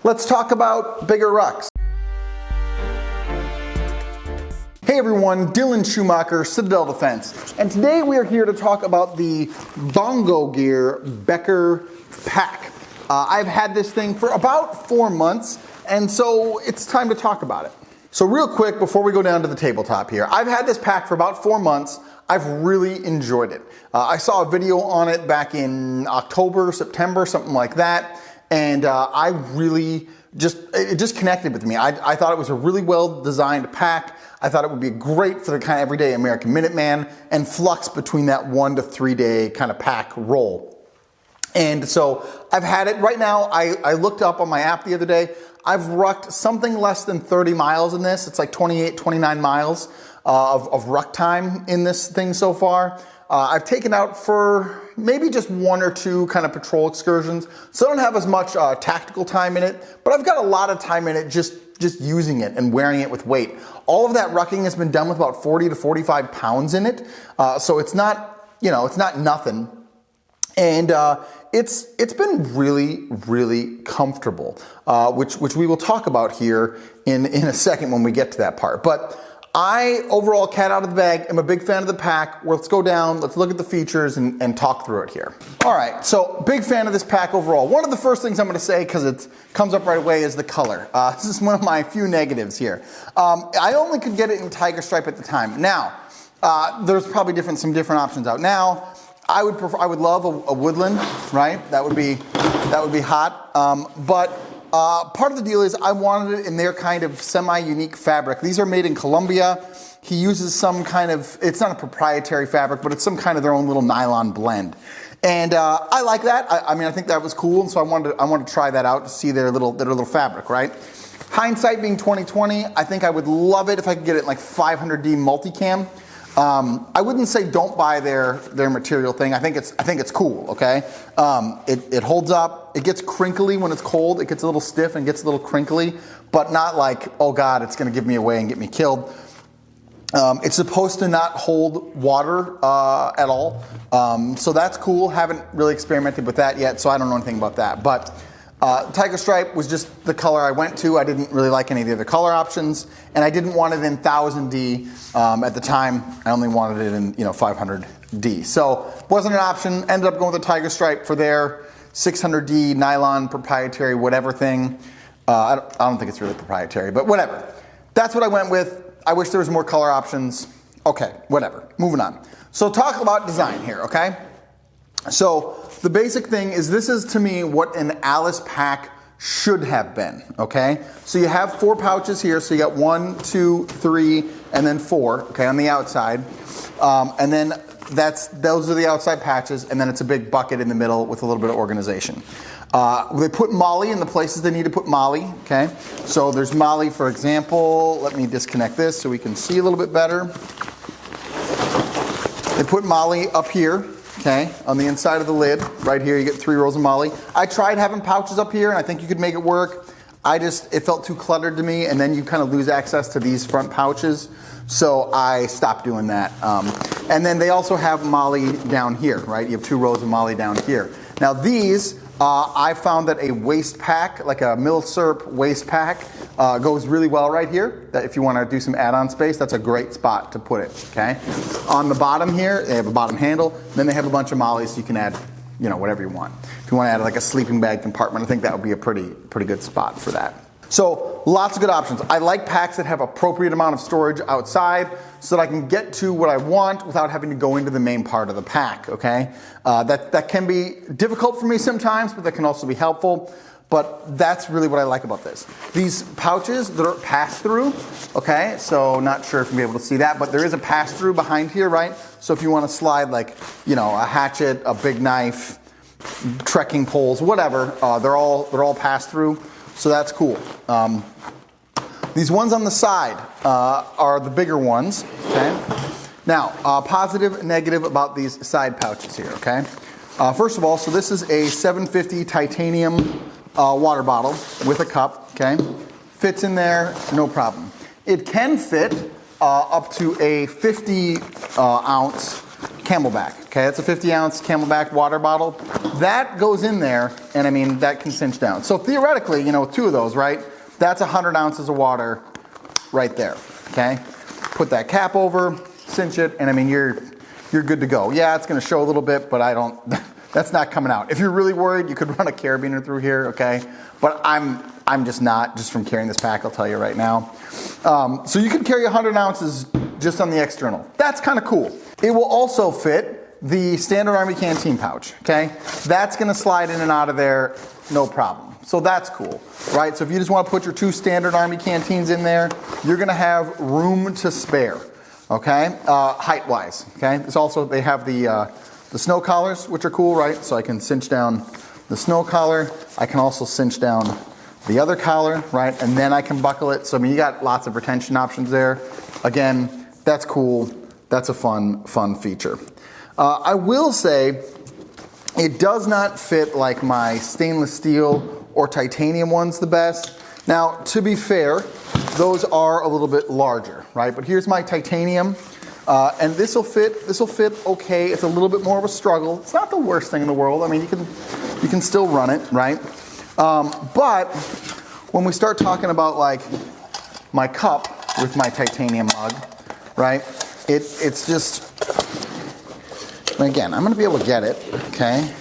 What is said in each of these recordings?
let's talk about bigger rucks. Hey everyone, Dylan Schumacher, Citadel Defense, and today we are here to talk about the Bongo Gear Becker pack. I've had this thing for about 4 months, and so it's time to talk about it. So real quick, before we go down to the tabletop here, I've had this pack for about 4 months. I've really enjoyed it. I saw a video on it back in October, September, something like that, and I really it just connected with me. I thought it was a really well designed pack. I thought it would be great for the kind of everyday American Minuteman and flux between that 1 to 3 day kind of pack roll. And so I've had it right now. I looked up on my app the other day. I've rucked something less than 30 miles in this. It's like 28, 29 miles of ruck time in this thing so far. I've taken out for maybe just 1 or 2 kind of patrol excursions. So I don't have as much tactical time in it, but I've got a lot of time in it just using it and wearing it with weight. All of that rucking has been done with about 40 to 45 pounds in it. So it's not, it's not nothing. And it's been really, really comfortable, which we will talk about here in a second when we get to that part. But I, overall, cat out of the bag, am a big fan of the pack. Let's go down, let's look at the features and talk through it here. All right, so big fan of this pack overall. One of the first things I'm gonna say, because it comes up right away, is the color. This is one of my few negatives here. I only could get it in Tiger Stripe at the time. Now, there's probably some different options out now. I would love a woodland, right? That would be hot. But part of the deal is I wanted it in their kind of semi-unique fabric. These are made in Colombia. He uses some kind of, it's not a proprietary fabric, but it's some kind of their own little nylon blend. And I like that. I mean, I think that was cool, and so I wanted to try that out to see their little fabric, right? Hindsight being 2020, I think I would love it if I could get it in like 500D multicam. I wouldn't say don't buy their material thing. I think it's cool, okay? It holds up. It gets crinkly when it's cold. It gets a little stiff and gets a little crinkly, but not like, oh God, it's gonna give me away and get me killed. It's supposed to not hold water at all. So that's cool. Haven't really experimented with that yet, so I don't know anything about that. But Tiger Stripe was just the color I went to. I didn't really like any of the other color options, and I didn't want it in 1000D at the time. I only wanted it in 500D. So wasn't an option. Ended up going with the Tiger Stripe for their 600D nylon proprietary whatever thing. I don't think it's really proprietary, but whatever. That's what I went with. I wish there was more color options. Okay, whatever. Moving on. So talk about design here, okay? So the basic thing is this is to me what an Alice pack should have been, okay? So you have 4 pouches here, so you got 1, 2, 3, and then 4, okay, on the outside. And then those are the outside patches, and then it's a big bucket in the middle with a little bit of organization. They put Molly in the places they need to put Molly, okay? So there's Molly, for example. Let me disconnect this so we can see a little bit better. They put Molly up here. Okay, on the inside of the lid, right here, you get 3 rows of Molly. I tried having pouches up here, and I think you could make it work. It felt too cluttered to me, and then you kind of lose access to these front pouches. So I stopped doing that. And then they also have Molly down here, right? You have 2 rows of Molly down here. Now these, I found that a waist pack, like a milsurp waist pack, goes really well right here. That if you want to do some add-on space, that's a great spot to put it, okay? On the bottom here, they have a bottom handle. Then they have a bunch of Mollies, so you can add, whatever you want. If you want to add like a sleeping bag compartment, I think that would be a pretty good spot for that. So lots of good options. I like packs that have appropriate amount of storage outside so that I can get to what I want without having to go into the main part of the pack, okay? That can be difficult for me sometimes, but that can also be helpful. But that's really what I like about this. These pouches that are pass-through, okay? So not sure if you'll be able to see that, but there is a pass-through behind here, right? So if you want to slide like, a hatchet, a big knife, trekking poles, whatever, they're all pass-through. So that's cool. These ones on the side are the bigger ones, okay? Now, positive, negative about these side pouches here, okay? First of all, so this is a 750 titanium water bottle with a cup, okay? Fits in there, no problem. It can fit up to a 50 ounce Camelback. Okay, that's a 50-ounce Camelback water bottle. That goes in there, and I mean, that can cinch down. So theoretically, you know, with 2 of those, right, that's 100 ounces of water right there, okay? Put that cap over, cinch it, and I mean, you're good to go. Yeah, it's gonna show a little bit, but that's not coming out. If you're really worried, you could run a carabiner through here, okay? But I'm just not, just from carrying this pack, I'll tell you right now. So you can carry 100 ounces just on the external. That's kind of cool. It will also fit the standard Army canteen pouch, okay? That's gonna slide in and out of there, no problem. So that's cool, right? So if you just wanna put your 2 standard Army canteens in there, you're gonna have room to spare, okay? Height-wise, okay? It's also, they have the snow collars, which are cool, right? So I can cinch down the snow collar. I can also cinch down the other collar, right? And then I can buckle it. So I mean, you got lots of retention options there. Again, that's cool. That's a fun feature. I will say it does not fit like my stainless steel or titanium ones the best. Now, to be fair, those are a little bit larger, right? But here's my titanium. And this will fit okay. It's a little bit more of a struggle. It's not the worst thing in the world. I mean, you can still run it, right? But when we start talking about like my cup with my titanium mug, right? It's just, again, I'm gonna be able to get it, okay?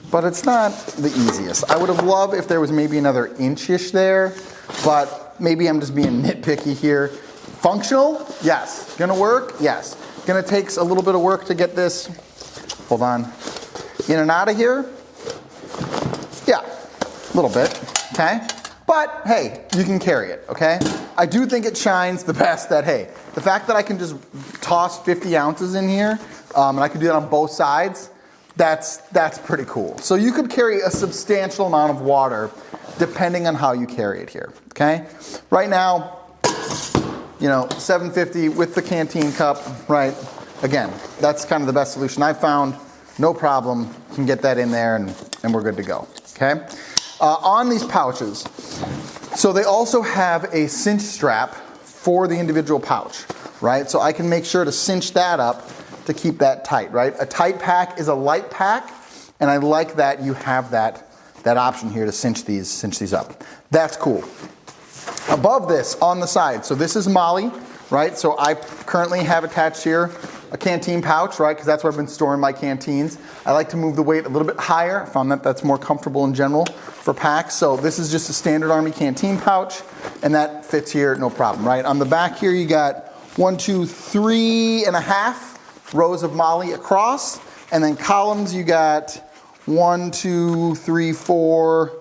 But it's not the easiest. I would have loved if there was maybe another inch-ish there, but maybe I'm just being nitpicky here. Functional? Yes. Gonna work? Yes. Gonna take a little bit of work to get this, hold on, in and out of here? Yeah, a little bit, okay? But hey, you can carry it, okay? I do think it shines the best that, hey, the fact that I can just toss 50 ounces in here, and I can do that on both sides, that's pretty cool. So you could carry a substantial amount of water depending on how you carry it here, okay? Right now, you know, 750 with the canteen cup, right? Again, that's kind of the best solution I've found. No problem, you can get that in there and we're good to go, okay? On these pouches, so they also have a cinch strap for the individual pouch, right? So I can make sure to cinch that up to keep that tight, right? A tight pack is a light pack, and I like that you have that option here to cinch these up. That's cool. Above this, on the side, so this is Molly, right? So I currently have attached here a canteen pouch, right? Because that's where I've been storing my canteens. I like to move the weight a little bit higher. I found that that's more comfortable in general for packs. So this is just a standard Army canteen pouch, and that fits here, no problem, right? On the back here, you got 1, 2, 3.5 rows of Molly across, and then columns, you got 1, 2, 3, 4,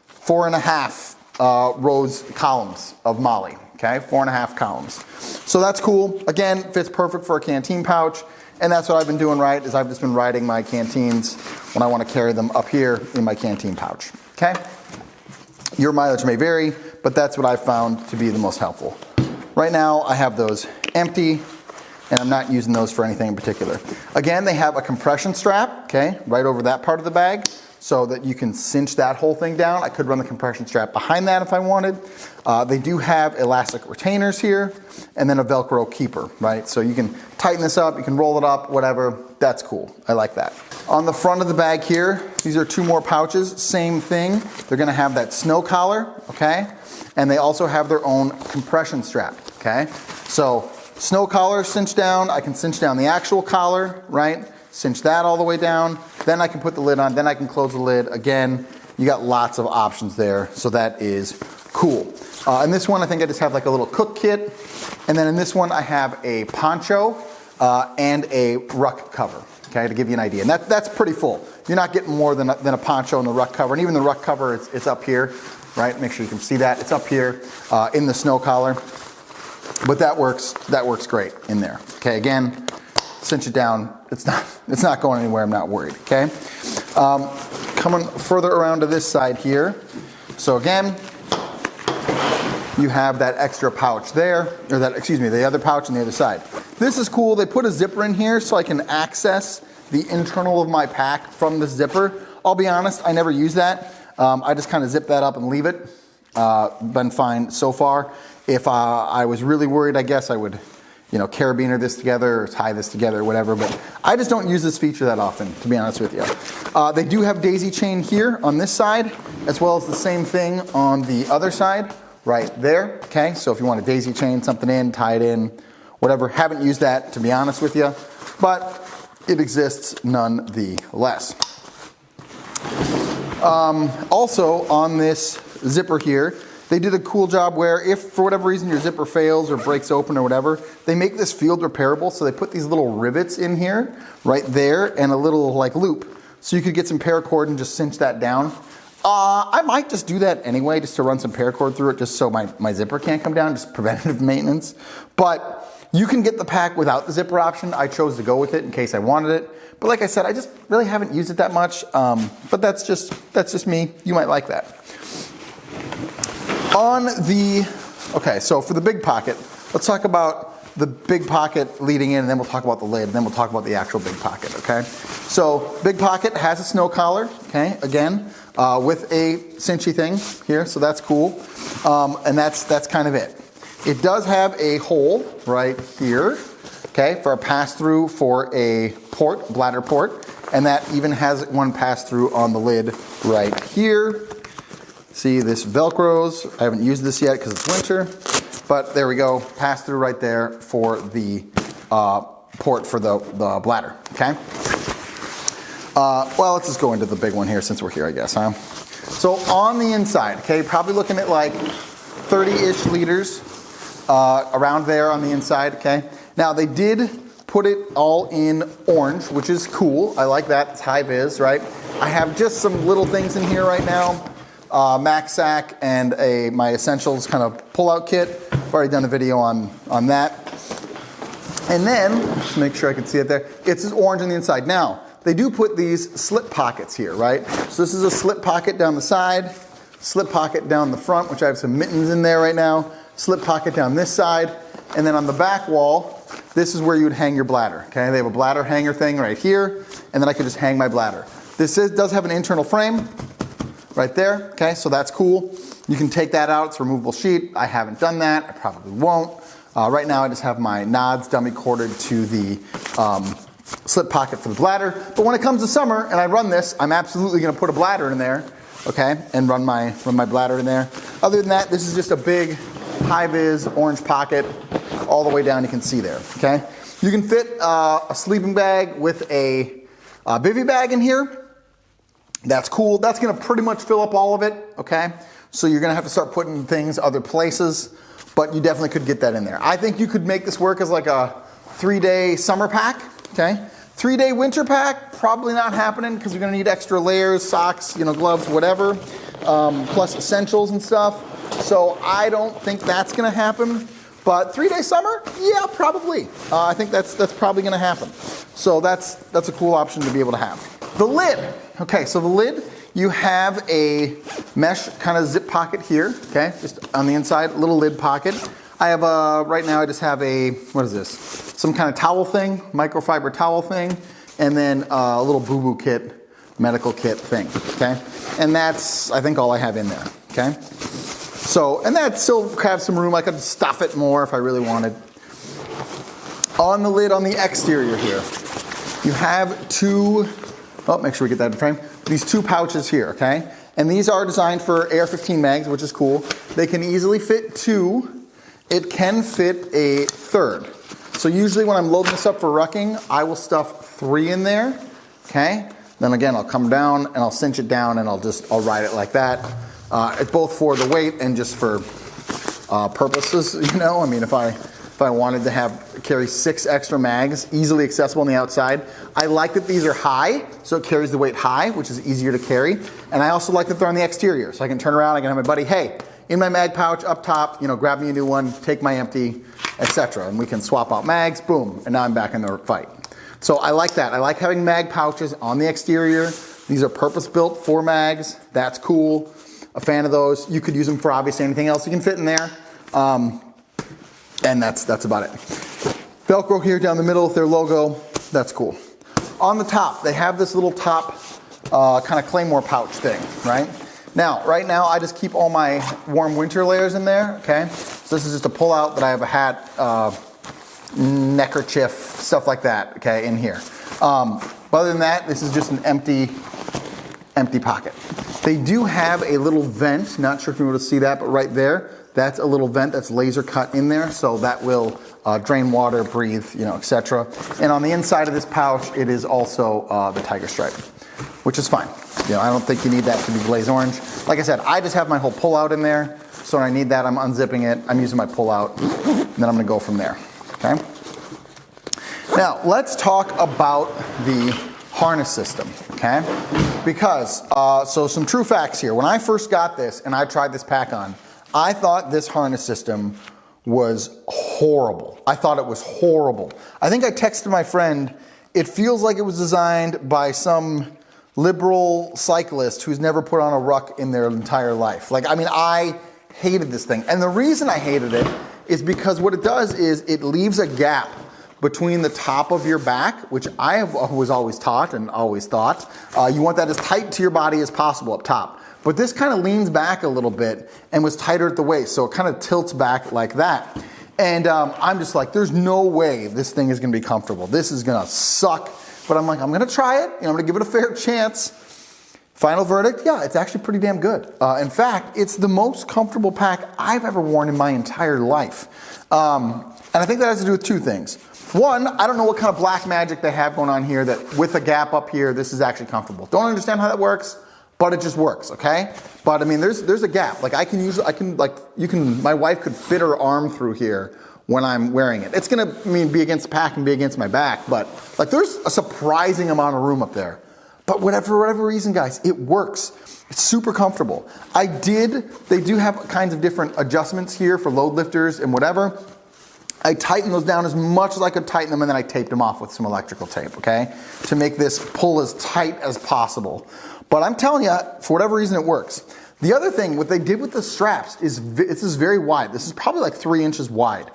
4.5 columns of Molly. Okay, 4.5 columns. So that's cool. Again, fits perfect for a canteen pouch. And that's what I've been doing, right, is I've just been riding my canteens when I want to carry them up here in my canteen pouch. Okay? Your mileage may vary, but that's what I've found to be the most helpful. Right now, I have those empty, and I'm not using those for anything in particular. Again, they have a compression strap, okay, right over that part of the bag, so that you can cinch that whole thing down. I could run the compression strap behind that if I wanted. They do have elastic retainers here, and then a Velcro keeper, right? So you can tighten this up, you can roll it up, whatever. That's cool. I like that. On the front of the bag here, these are 2 more pouches, same thing. They're gonna have that snow collar, okay? And they also have their own compression strap, okay? So snow collar cinch down, I can cinch down the actual collar, right? Cinch that all the way down, then I can put the lid on, then I can close the lid. Again, you got lots of options there, so that is cool. In this one, I think I just have like a little cook kit, and then in this one, I have a poncho and a ruck cover, okay, to give you an idea. And that's pretty full. You're not getting more than a poncho and the ruck cover, and even the ruck cover, it's up here, right? Make sure you can see that. It's up here in the snow collar, but that works great in there. Okay, again, cinch it down. It's not going anywhere. I'm not worried. Okay. Coming further around to this side here. So again, you have that extra pouch there, or the other pouch on the other side. This is cool. They put a zipper in here so I can access the internal of my pack from the zipper. I'll be honest, I never use that. I just kind of zip that up and leave it. Been fine so far. If I was really worried, I guess I would carabiner this together or tie this together or whatever, but I just don't use this feature that often, to be honest with you. They do have daisy chain here on this side, as well as the same thing on the other side, right there, okay? So if you want to daisy chain something in, tie it in, whatever, haven't used that, to be honest with you, but it exists nonetheless. Also, on this zipper here, they did a cool job where if for whatever reason your zipper fails or breaks open or whatever, they make this field repairable. So they put these little rivets in here, right there, and a little like loop. So you could get some paracord and just cinch that down. I might just do that anyway, just to run some paracord through it, just so my zipper can't come down, just preventative maintenance. But you can get the pack without the zipper option. I chose to go with it in case I wanted it. But like I said, I just really haven't used it that much. But that's just me. You might like that. Okay, so for the big pocket, let's talk about the big pocket leading in, and then we'll talk about the lid, and then we'll talk about the actual big pocket, okay? So big pocket has a snow collar, okay, again, with a cinchy thing here, so that's cool. And that's kind of it. It does have a hole right here, okay, for a pass-through for a port, bladder port, and that even has one pass-through on the lid right here. See, this Velcros. I haven't used this yet because it's winter, but there we go, pass-through right there for the port for the bladder, okay? Well, let's just go into the big one here since we're here, I guess, huh? So on the inside, okay, probably looking at like 30-ish liters around there on the inside, okay? Now, they did put it all in orange, which is cool. I like that. It's high vis, right? I have just some little things in here right now. Max sack and my essentials kind of pull-out kit. I've already done a video on that. And then, just make sure I can see it there, it's just orange on the inside. Now, they do put these slip pockets here, right? So this is a slip pocket down the side, slip pocket down the front, which I have some mittens in there right now, slip pocket down this side, and then on the back wall, this is where you would hang your bladder, okay? They have a bladder hanger thing right here, and then I could just hang my bladder. This does have an internal frame right there, okay? So that's cool. You can take that out, it's a removable sheet. I haven't done that, I probably won't. Right now I just have my nods dummy corded to the slip pocket for the bladder. But when it comes to summer and I run this, I'm absolutely gonna put a bladder in there, okay? And run my bladder in there. Other than that, this is just a big high-vis orange pocket all the way down, you can see there, okay? You can fit a sleeping bag with a bivy bag in here. That's cool. That's gonna pretty much fill up all of it, okay? So you're gonna have to start putting things other places, but you definitely could get that in there. I think you could make this work as like a 3-day summer pack, okay? 3-day winter pack, probably not happening because you're gonna need extra layers, socks, gloves, whatever, plus essentials and stuff. So I don't think that's gonna happen. But 3-day summer, yeah, probably. I think that's probably gonna happen. So that's a cool option to be able to have. The lid. Okay, so the lid, you have a mesh kind of zip pocket here, okay? Just on the inside, little lid pocket. I have right now I just have what is this? Some kind of towel thing, microfiber towel thing, and then a little boo-boo kit, medical kit thing, okay? And that's, I think, all I have in there, okay? So, and that still has some room. I could stuff it more if I really wanted. On the lid on the exterior here, you have make sure we get that in frame. These 2 pouches here, okay? And these are designed for AR-15 mags, which is cool. They can easily fit 2. It can fit a 3rd. So usually when I'm loading this up for rucking, I will stuff 3 in there, okay? Then again, I'll come down and I'll cinch it down and I'll ride it like that. It's both for the weight and just for purposes, I mean, if I wanted to carry 6 extra mags, easily accessible on the outside. I like that these are high, so it carries the weight high, which is easier to carry. And I also like that they're on the exterior, so I can turn around, I can have my buddy, hey, in my mag pouch up top, grab me a new one, take my empty, etc. And we can swap out mags, boom, and now I'm back in the fight. So I like that. I like having mag pouches on the exterior. These are purpose-built for mags. That's cool. A fan of those. You could use them for obviously anything else you can fit in there. And that's about it. Velcro here down the middle with their logo. That's cool. On the top, they have this little top kind of claymore pouch thing, right? Now, right now, I just keep all my warm winter layers in there, okay? So this is just a pull out that I have a hat neckerchief, stuff like that, okay, in here. But other than that, this is just an empty pocket. They do have a little vent, not sure if you're able to see that, but right there, that's a little vent that's laser cut in there, so that will drain water, breathe, etc. And on the inside of this pouch, it is also the tiger stripe, which is fine. I don't think you need that to be glaze orange. Like I said, I just have my whole pull-out in there, so when I need that, I'm unzipping it, I'm using my pull-out, and then I'm gonna go from there, okay? Now, let's talk about the harness system, okay? Because, so some true facts here. When I first got this and I tried this pack on, I thought this harness system was horrible. I thought it was horrible. I think I texted my friend, it feels like it was designed by some liberal cyclist who's never put on a ruck in their entire life. I hated this thing. And the reason I hated it is because what it does is it leaves a gap between the top of your back, which I was always taught and always thought. You want that as tight to your body as possible up top. But this kind of leans back a little bit and was tighter at the waist, so it kind of tilts back like that. And I'm just like, there's no way this thing is gonna be comfortable. This is gonna suck. But I'm like, I'm gonna try it, I'm gonna give it a fair chance. Final verdict, yeah, it's actually pretty damn good. In fact, it's the most comfortable pack I've ever worn in my entire life. And I think that has to do with two things. One, I don't know what kind of black magic they have going on here that with a gap up here, this is actually comfortable. Don't understand how that works, but it just works, okay? But I mean, there's a gap. My wife could fit her arm through here when I'm wearing it. It's gonna be against the pack and be against my back, but there's a surprising amount of room up there. But for whatever reason, guys, it works. It's super comfortable. They do have kinds of different adjustments here for load lifters and whatever. I tightened those down as much as I could tighten them, and then I taped them off with some electrical tape, okay? To make this pull as tight as possible. But I'm telling you, for whatever reason, it works. The other thing, what they did with the straps is this is very wide. This is probably like 3 inches wide.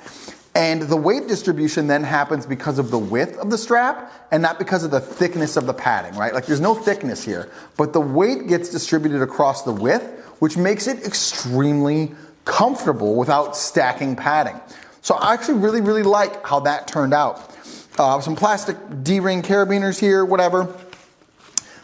And the weight distribution then happens because of the width of the strap and not because of the thickness of the padding, right? There's no thickness here, but the weight gets distributed across the width, which makes it extremely comfortable without stacking padding. So I actually really, really like how that turned out. Some plastic D-ring carabiners here, whatever.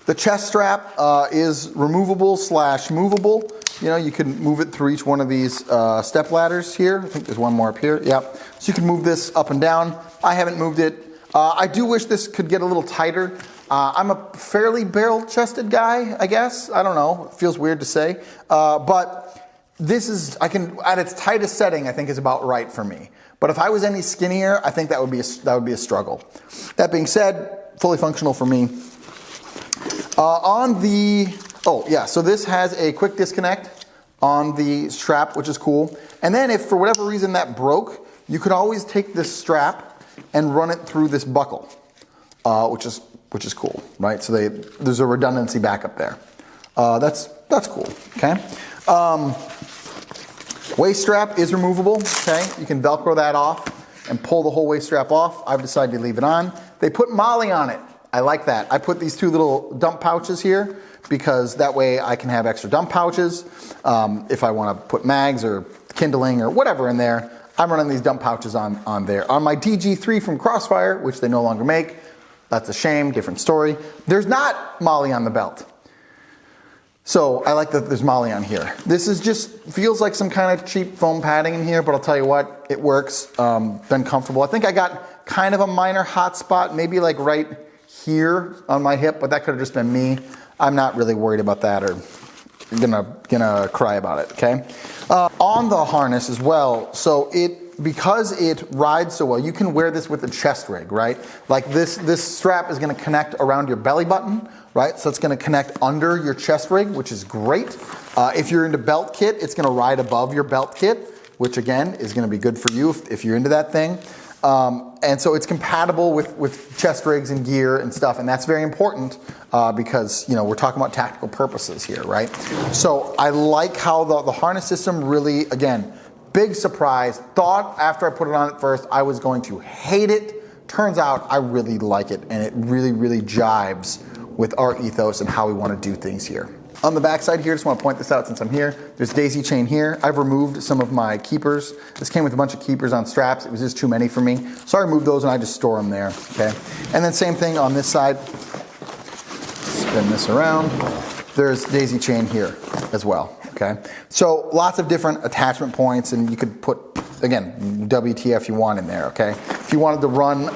The chest strap is removable / movable. You can move it through each one of these step ladders here. I think there's one more up here. Yep. So you can move this up and down. I haven't moved it. I do wish this could get a little tighter. I'm a fairly barrel-chested guy, I guess. I don't know. It feels weird to say. But this is, at its tightest setting, I think is about right for me. But if I was any skinnier, I think that would be a struggle. That being said, fully functional for me. So this has a quick disconnect on the strap, which is cool. And then if for whatever reason that broke, you could always take this strap and run it through this buckle, which is cool, right? So there's a redundancy backup there. That's cool, okay? Waist strap is removable, okay? You can Velcro that off and pull the whole waist strap off. I've decided to leave it on. They put Molly on it. I like that. I put these 2 little dump pouches here because that way I can have extra dump pouches. If I want to put mags or kindling or whatever in there, I'm running these dump pouches on there. On my DG3 from Crossfire, which they no longer make, that's a shame, different story. There's not Molly on the belt. So I like that there's Molly on here. This is just, feels like some kind of cheap foam padding in here, but I'll tell you what, it works, been comfortable. I think I got kind of a minor hot spot, maybe right here on my hip, but that could have just been me. I'm not really worried about that or gonna cry about it, okay? On the harness as well, so because it rides so well, you can wear this with a chest rig, right? This strap is gonna connect around your belly button, right? So it's gonna connect under your chest rig, which is great. If you're into belt kit, it's gonna ride above your belt kit, which again, is gonna be good for you if you're into that thing. And so it's compatible with chest rigs and gear and stuff, and that's very important because we're talking about tactical purposes here, right? So I like how the harness system really, again, big surprise. Thought after I put it on at first I was going to hate it. Turns out I really like it, and it really, really jives with our ethos and how we want to do things here. On the back side here, just want to point this out since I'm here, there's daisy chain here. I've removed some of my keepers. This came with a bunch of keepers on straps. It was just too many for me. So I removed those and I just store them there, okay? And then same thing on this side. Spin this around. There's daisy chain here as well, okay? So lots of different attachment points, and you could put, again, WTF you want in there, okay? If you wanted to run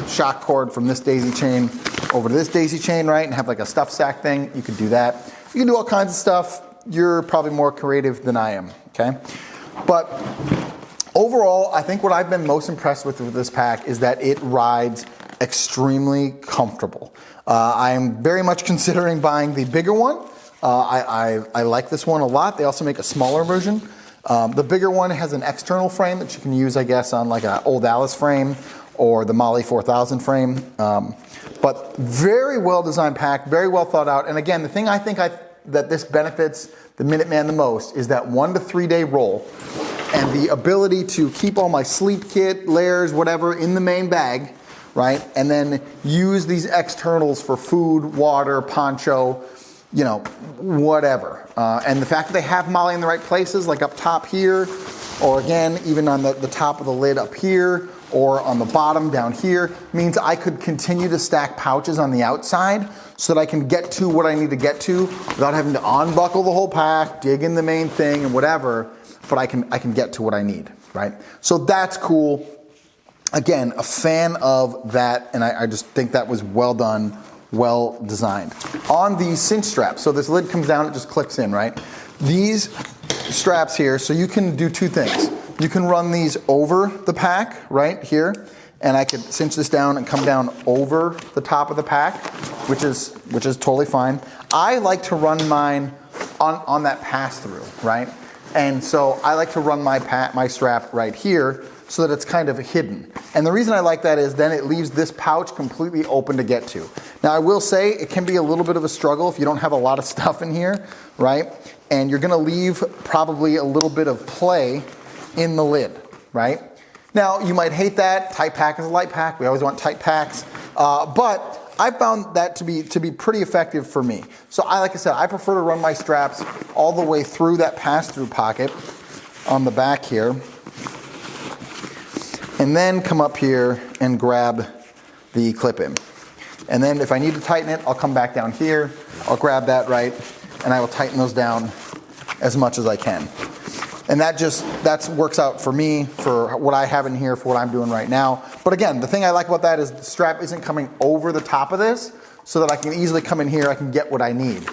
shock cord from this daisy chain over to this daisy chain, right, and have like a stuff sack thing, you could do that. You can do all kinds of stuff. You're probably more creative than I am, okay? But overall, I think what I've been most impressed with this pack is that it rides extremely comfortable. I'm very much considering buying the bigger one. I like this one a lot. They also make a smaller version. The bigger one has an external frame that you can use, I guess, on like an old Alice frame or the Molly 4000 frame. But very well designed pack, very well thought out. And again, the thing I think that this benefits the Minuteman the most is that 1 to 3 day roll and the ability to keep all my sleep kit, layers, whatever in the main bag, right? And then use these externals for food, water, poncho, you know, whatever. And the fact that they have Molly in the right places, like up top here, or again, even on the top of the lid up here, or on the bottom down here, means I could continue to stack pouches on the outside so that I can get to what I need to get to without having to unbuckle the whole pack, dig in the main thing and whatever, but I can get to what I need, right? So that's cool. Again, a fan of that, and I just think that was well done, well designed. On the cinch straps, so this lid comes down, it just clicks in, right? These straps here, so you can do two things. You can run these over the pack, right here, and I could cinch this down and come down over the top of the pack, which is totally fine. I like to run mine on that pass-through, right? And so I like to run my strap right here so that it's kind of hidden. And the reason I like that is then it leaves this pouch completely open to get to. Now I will say it can be a little bit of a struggle if you don't have a lot of stuff in here, right? And you're gonna leave probably a little bit of play in the lid, right? Now you might hate that. Tight pack is a light pack. We always want tight packs. But I found that to be pretty effective for me. So like I said, I prefer to run my straps all the way through that pass-through pocket on the back here, and then come up here and grab the clip in. And then if I need to tighten it, I'll come back down here, I'll grab that right, and I will tighten those down as much as I can. And that works out for me, for what I have in here, for what I'm doing right now. But again, the thing I like about that is the strap isn't coming over the top of this, so that I can easily come in here, I can get what I need,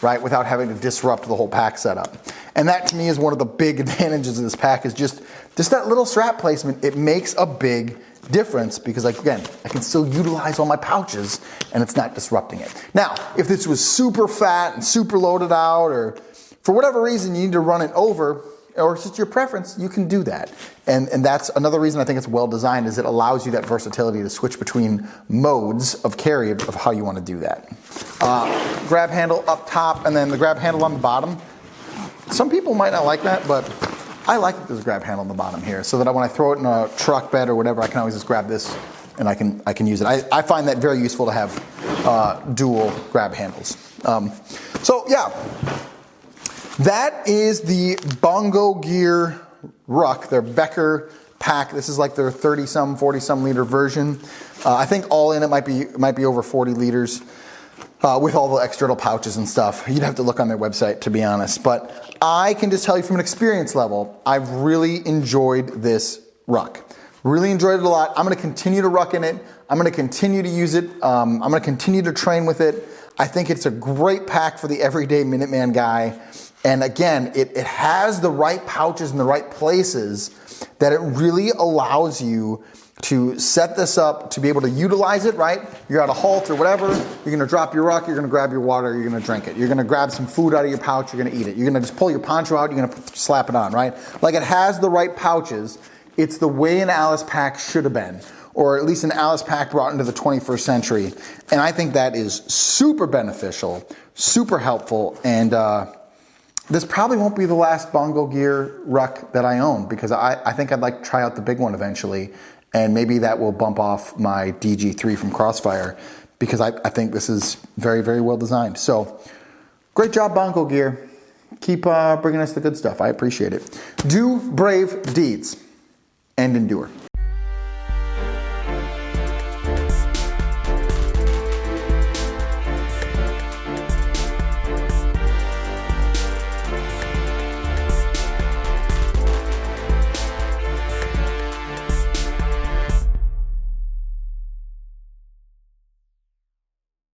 right, without having to disrupt the whole pack setup. And that to me is one of the big advantages of this pack, is just that little strap placement. It makes a big difference because, like, again, I can still utilize all my pouches and it's not disrupting it. Now, if this was super fat and super loaded out, or for whatever reason you need to run it over, or it's just your preference, you can do that. And that's another reason I think it's well designed, is it allows you that versatility to switch between modes of carry of how you want to do that. Grab handle up top and then the grab handle on the bottom. Some people might not like that, but I like that there's a grab handle on the bottom here, so that when I throw it in a truck bed or whatever, I can always just grab this and I can use it. I find that very useful to have dual grab handles. So yeah. That is the Bongo Gear Ruck, their Becker pack. This is like their 30-some, 40-some liter version. I think all in it might be over 40 liters with all the external pouches and stuff. You'd have to look on their website, to be honest. But I can just tell you from an experience level, I've really enjoyed this ruck. Really enjoyed it a lot. I'm going to continue to ruck in it. I'm going to continue to use it. I'm going to continue to train with it. I think it's a great pack for the everyday Minuteman guy. And again, it has the right pouches in the right places that it really allows you to set this up to be able to utilize it, right? You're at a halt or whatever, you're gonna drop your ruck, you're gonna grab your water, you're gonna drink it. You're gonna grab some food out of your pouch, you're gonna eat it. You're gonna just pull your poncho out, you're gonna slap it on, right? Like, it has the right pouches. It's the way an Alice pack should have been, or at least an Alice pack brought into the 21st century. And I think that is super beneficial, super helpful, and this probably won't be the last Bongo Gear ruck that I own, because I think I'd like to try out the big one eventually, and maybe that will bump off my DG3 from Crossfire, because I think this is very, very well designed. So Great job, Bongo Gear. Keep bringing us the good stuff. I appreciate it. Do brave deeds and endure.